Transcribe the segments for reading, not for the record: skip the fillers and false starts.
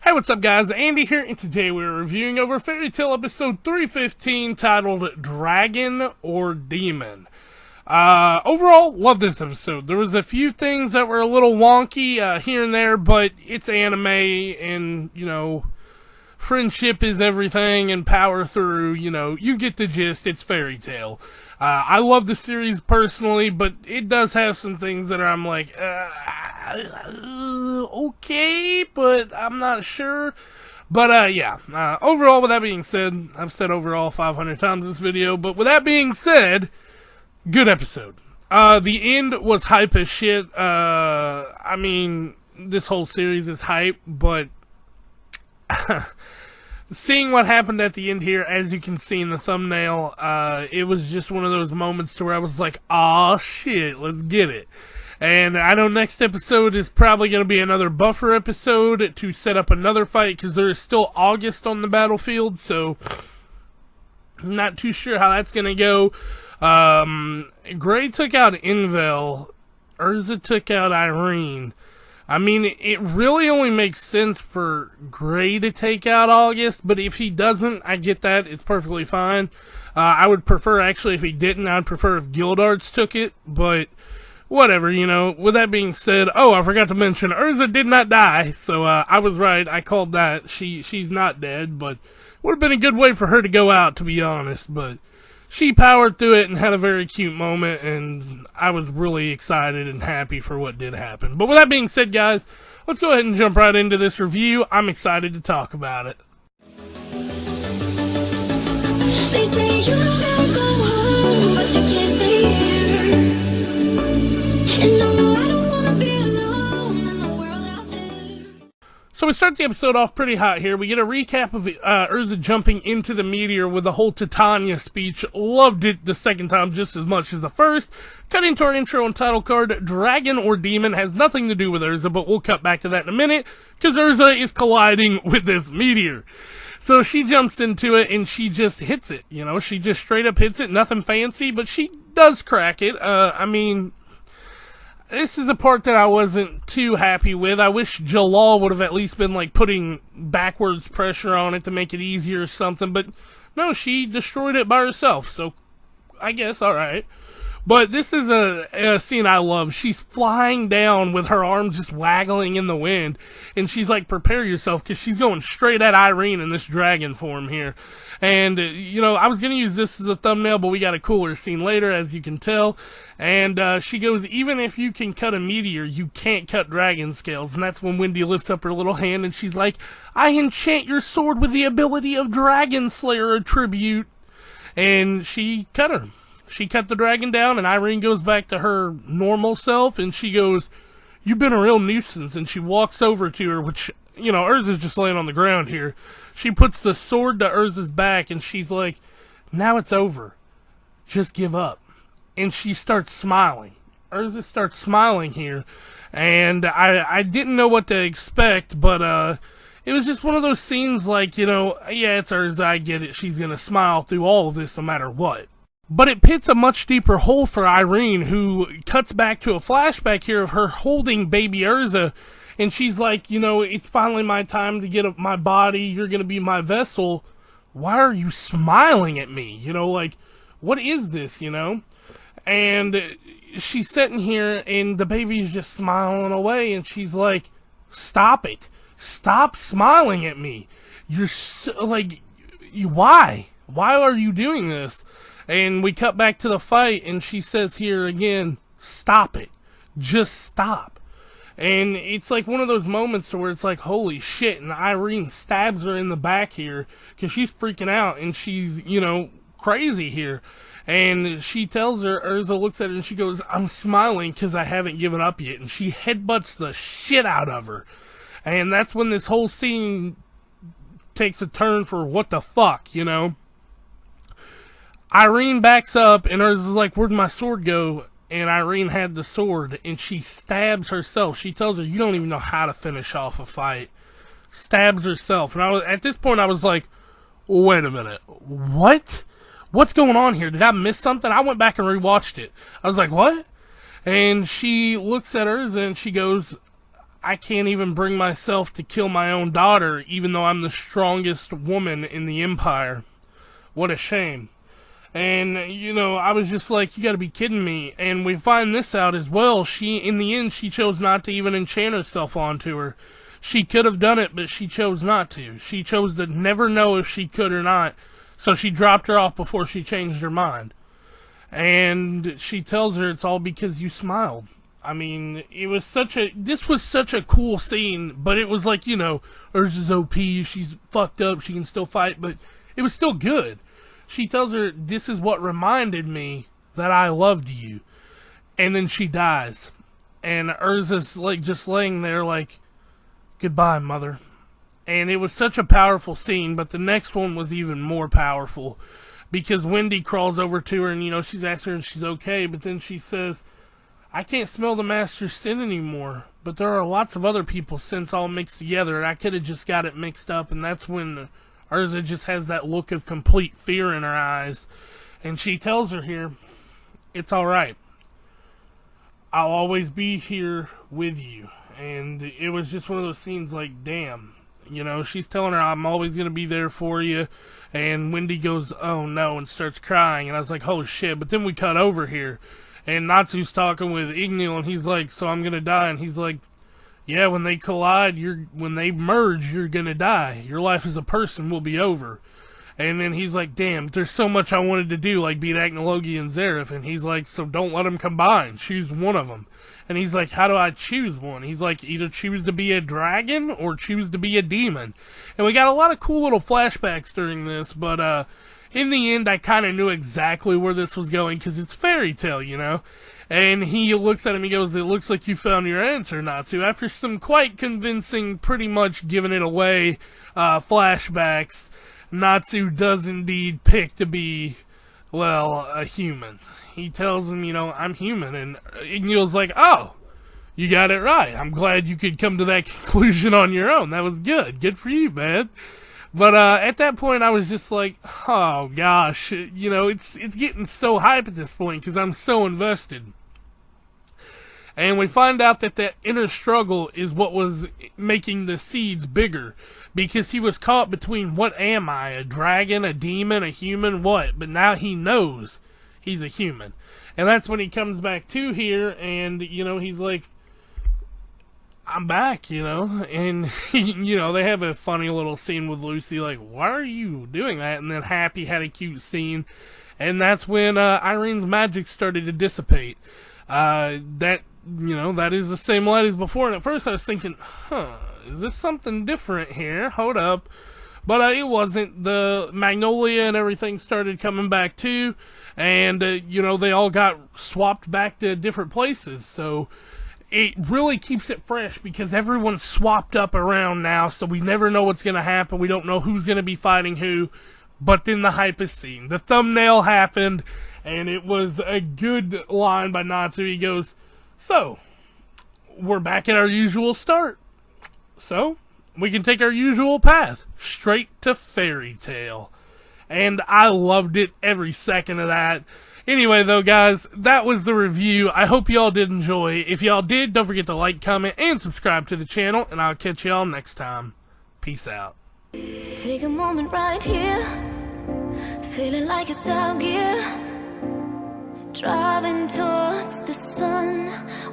Hey, what's up guys, Andy here, and today we're reviewing over Fairy Tail episode 315 titled Dragon or Demon. Overall, love this episode. There was a few things that were a little wonky here and there, but it's anime and, friendship is everything and power through, you get the gist, it's Fairy Tail. I love the series personally, but it does have some things that I'm like, okay, but I'm not sure. But, overall, with that being said, I've said overall 500 times this video, but with that being said, good episode. The end was hype as shit. This whole series is hype, but seeing what happened at the end here, as you can see in the thumbnail, it was just one of those moments to where I was like, aw, shit, let's get it. And I know next episode is probably going to be another buffer episode to set up another fight, because there is still August on the battlefield, so I'm not too sure how that's going to go. Gray took out Invel, Erza took out Irene. It really only makes sense for Gray to take out August, but if he doesn't, I get that, it's perfectly fine. I would prefer, actually, if he didn't, I'd prefer if Guildarts took it, but whatever, With that being said, I forgot to mention, Erza did not die, so I was right, I called that. She's not dead, but would have been a good way for her to go out, to be honest, but she powered through it and had a very cute moment, and I was really excited and happy for what did happen. But with that being said, guys, let's go ahead and jump right into this review. I'm excited to talk about it. They say you don't gotta go home, but you can't stay here. And no, I don't wanna be alone in the world out there. So we start the episode off pretty hot here. We get a recap of Erza jumping into the meteor with the whole Titania speech. Loved it the second time just as much as the first. Cut into our intro and title card. Dragon or Demon has nothing to do with Erza, but we'll cut back to that in a minute, because Erza is colliding with this meteor. So she jumps into it and she just hits it, she just straight up hits it, nothing fancy, but she does crack it. This is a part that I wasn't too happy with. I wish Jalal would have at least been, putting backwards pressure on it to make it easier or something. But, no, she destroyed it by herself. So, I guess, alright. But this is a scene I love. She's flying down with her arms just waggling in the wind. And she's like, prepare yourself, because she's going straight at Irene in this dragon form here. And, I was going to use this as a thumbnail, but we got a cooler scene later, as you can tell. And she goes, even if you can cut a meteor, you can't cut dragon scales. And that's when Wendy lifts up her little hand and she's like, I enchant your sword with the ability of Dragon Slayer attribute. And she cut her. She cut the dragon down, and Irene goes back to her normal self, and she goes, you've been a real nuisance, and she walks over to her, which, Erza's just laying on the ground here. She puts the sword to Erza's back, and she's like, now it's over. Just give up. And she starts smiling. Erza starts smiling here, and I didn't know what to expect, but, it was just one of those scenes like, yeah, it's Erza, I get it, she's gonna smile through all of this no matter what. But it pits a much deeper hole for Irene, who cuts back to a flashback here of her holding baby Erza, and she's like, it's finally my time to get up my body, you're gonna be my vessel. Why are you smiling at me? What is this, And she's sitting here, and the baby's just smiling away, and she's like, stop it. Stop smiling at me. You're why? Why are you doing this? And we cut back to the fight, and she says here again, stop it. Just stop. And it's like one of those moments where it's like, holy shit, and Irene stabs her in the back here, because she's freaking out, and she's, crazy here. And she tells her, Erza looks at her, and she goes, I'm smiling because I haven't given up yet. And she headbutts the shit out of her. And that's when this whole scene takes a turn for what the fuck, Irene backs up, and Erza's like, where'd my sword go? And Irene had the sword, and she stabs herself. She tells her, you don't even know how to finish off a fight. Stabs herself. And at this point, I was like, wait a minute. What? What's going on here? Did I miss something? I went back and rewatched it. I was like, what? And she looks at Erza, and she goes, I can't even bring myself to kill my own daughter, even though I'm the strongest woman in the Empire. What a shame. And, I was just like, you gotta be kidding me. And we find this out as well. In the end, she chose not to even enchant herself onto her. She could have done it, but she chose not to. She chose to never know if she could or not. So she dropped her off before she changed her mind. And she tells her it's all because you smiled. I mean, this was such a cool scene, but it was like, Erza's OP, she's fucked up, she can still fight, but it was still good. She tells her, this is what reminded me that I loved you. And then she dies. And Erza's like just laying there like, goodbye, mother. And it was such a powerful scene, but the next one was even more powerful. Because Wendy crawls over to her and, she's asking her if she's okay, but then she says, I can't smell the master's sin anymore, but there are lots of other people's sins all mixed together, and I could have just got it mixed up, and that's when Erza just has that look of complete fear in her eyes, and she tells her here, it's alright. I'll always be here with you. And it was just one of those scenes like, damn. She's telling her, I'm always going to be there for you. And Wendy goes, oh no, and starts crying. And I was like, oh shit. But then we cut over here. And Natsu's talking with Ignil, and he's like, so I'm going to die. And he's like, yeah, when they collide, when they merge, you're going to die. Your life as a person will be over. And then he's like, damn, there's so much I wanted to do, like beat Agnologi and Zareth. And he's like, so don't let them combine. Choose one of them. And he's like, how do I choose one? He's like, either choose to be a dragon or choose to be a demon. And we got a lot of cool little flashbacks during this, but in the end, I kind of knew exactly where this was going, because it's fairy tale, And he looks at him, he goes, it looks like you found your answer, Natsu. After some quite convincing, pretty much giving it away flashbacks, Natsu does indeed pick to be, well, a human. He tells him, I'm human, and Ignil's like, oh, you got it right. I'm glad you could come to that conclusion on your own. That was good. Good for you, man. But at that point, I was just like, oh, gosh. It's getting so hype at this point, because I'm so invested. And we find out that inner struggle is what was making the seeds bigger. Because he was caught between, what am I? A dragon, a demon, a human, what? But now he knows he's a human. And that's when he comes back to here, and, he's like, I'm back, And, they have a funny little scene with Lucy, like, why are you doing that? And then Happy had a cute scene. And that's when Irene's magic started to dissipate. That is the same light as before. And at first I was thinking, is this something different here? Hold up. But it wasn't. The Magnolia and everything started coming back too. And, they all got swapped back to different places. So it really keeps it fresh because everyone's swapped up around now. So we never know what's going to happen. We don't know who's going to be fighting who. But then the hype is seen. The thumbnail happened. And it was a good line by Natsu. He goes, so, we're back at our usual start. So, we can take our usual path, straight to fairy tale. And I loved it every second of that. Anyway, though, guys, that was the review. I hope y'all did enjoy. If y'all did, don't forget to like, comment, and subscribe to the channel. And I'll catch y'all next time. Peace out. Take a moment right here, feeling like it's out gear. Driving towards the sun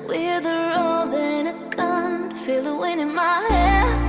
with a rose and a gun. Feel the wind in my hair.